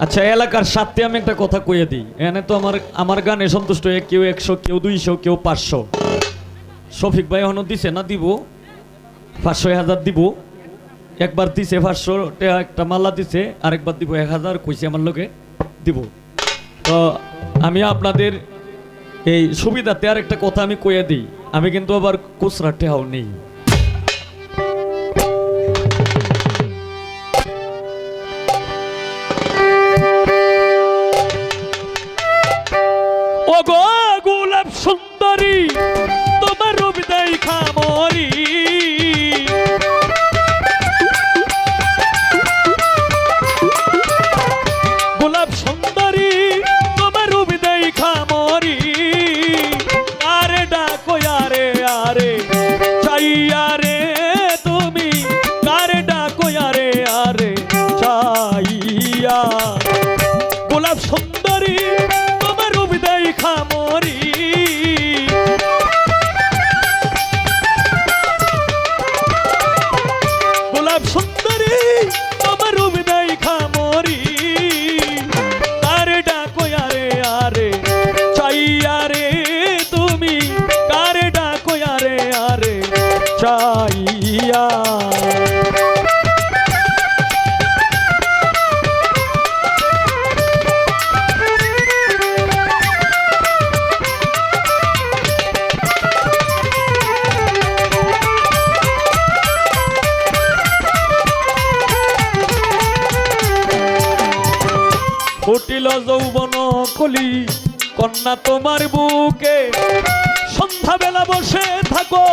আচ্ছা, এলাকার সাথে আমি একটা কথা কইয়ে দিই। এখানে তো আমার গানে সন্তুষ্ট হয়ে কেউ 100, কেউ 200, কেউ 500। শফিক ভাই এখনো দিছে না, দিব 500 1000 দিব। একবার দিছে 500 টাকা একটা মালা দিছে, আরেকবার দিব 1000 কইছে আমার লোকে দিব। তো আমি আপনাদের এই সুবিধাতে আর একটা কথা আমি কইয়ে দিই, আমি কিন্তু আবার খুচরা টেহাও নেই। ওগো গোলাপ সুন্দরী, তোমার রূপ দেখা মরি। গোলাপ সুন্দরী, তোমার রূপ দেখা মরি। আরে ডাকো আরে আরে চাইয়া রে তুমি, কারে ডাকো আরে আরে চাইয়া। গোলাপ সুন্দরী, তোমার রূপ দেখা মরি। গোলাপ সুন্দরী, তোমার রূপ দেখা মরি। কারে ডাকো আরে আরে চাইয়া রে তুমি, কারে ডাকো আরে আরে চাইয়া। ফুটিল যৌবন কলি কন্যা তোমার বুকে, সন্ধ্যা বেলা বসে থাকো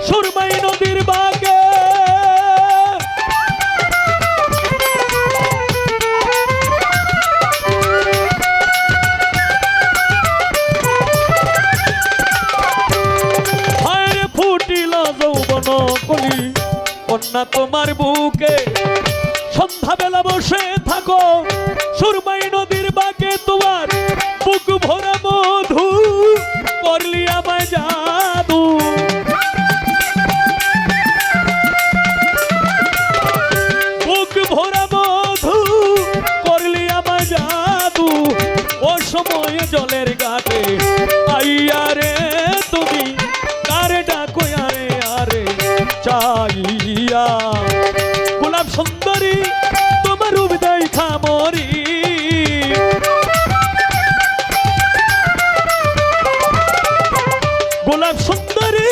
সুরমাই নদীর বাগে। হায় ফুটিল যৌবন কলি কন্যা তোমার বুকে, সন্ধ্যা বেলা বসে থাকো সুরমাই নদীর বাগে। তোমার বুক ভরা মধু করলি আমায় জাদু। বুক ভরা মধু করলি আমায় জাদু। ও সময় জলের ঘাটে আইয়া রে তুমি, কারে ডাকো আরে আরে চাইয়া। গোলাপ সুন্দরী, তোমার রূপ দেখা মরি। গোলাপ সুন্দরী,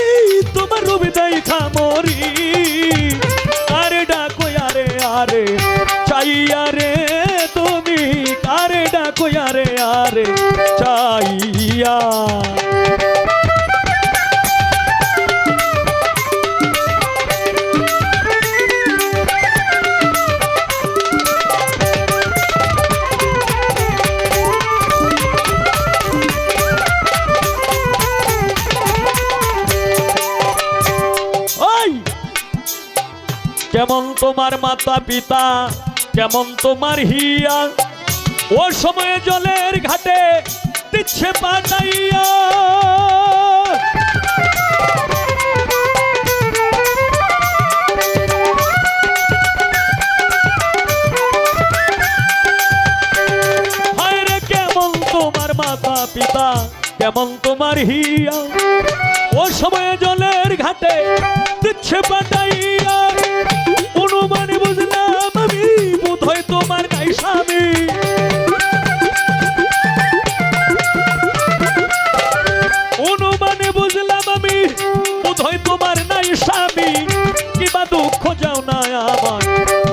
তোমার রূপ দেখা মরি। কারে ডাকো আরে আরে চাইয়া রে তুমি, কারে ডাকো আরে আরে চাইয়া। কেমন তোমার মাতা পিতা, কেমন তোমার হিয়া, ও সময়ে জলের ঘাটে দিচ্ছে পাঠাইয়া। হায় রে কেমন তোমার মাতা পিতা, কেমন তোমার হিয়া, ও সময়ে জলের ঘাটে দিচ্ছে পাঠাইয়া। অনুমানে বুঝলাম আমি বোধহয় তোমার নাই স্বামী। অনুমানে বুঝলাম আমি বোধহয় তোমার নাই স্বামী। কিবা দুঃখ যাও না আমার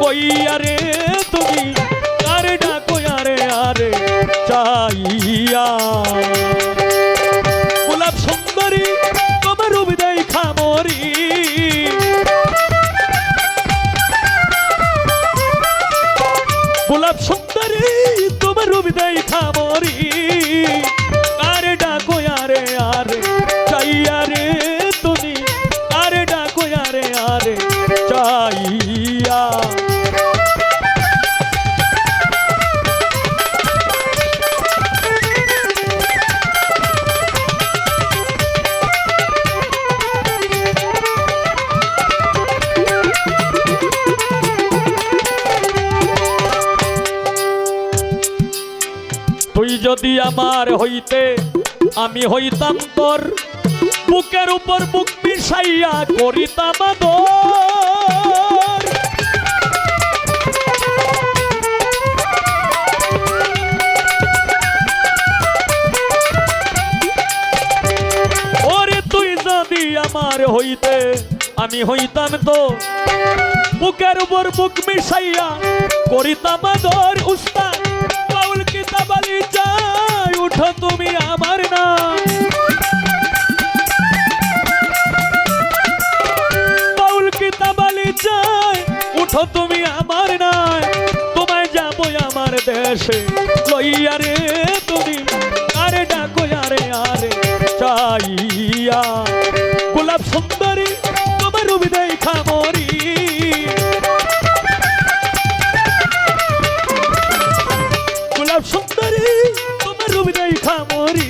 কইয়া রে তুমি, কারে ডাকো আরে আরে চাইয়া। গোলাপ সুন্দরী, তোমার রূপ দেখা মরি। গোলাপ সুন্দরী, তোমার রূপ দেখা মরি। কারে ডাকো আরে আরে চাইয়া রে তুমি, কারে ডাকো আরে আরে চাইয়া। যদি আমার হইতে আমি হইতাম তোর বুকের উপর বুক মিশাইয়া করিতাম আদর। ওরে তুই যদি আমার হইতে আমি হইতাম তো বুকের উপর বুক মিশাইয়া করিতাম আদর। উস্তাদ বাউল কিতাব আলী চাই উঠো তুমি আমার না, বাউল কিতাব আলী চাই উঠো তুমি আমার নাই। তোমায় যাবো আমার দেশে লইয়া রে তুমি, আরে ডাকো আরে আরে চাইয়া। গোলাপ সুন্দরী তোমার রূপ দেখা মরি, গোলাপ সুন্দরী তোমার রূপ দেখা মরি।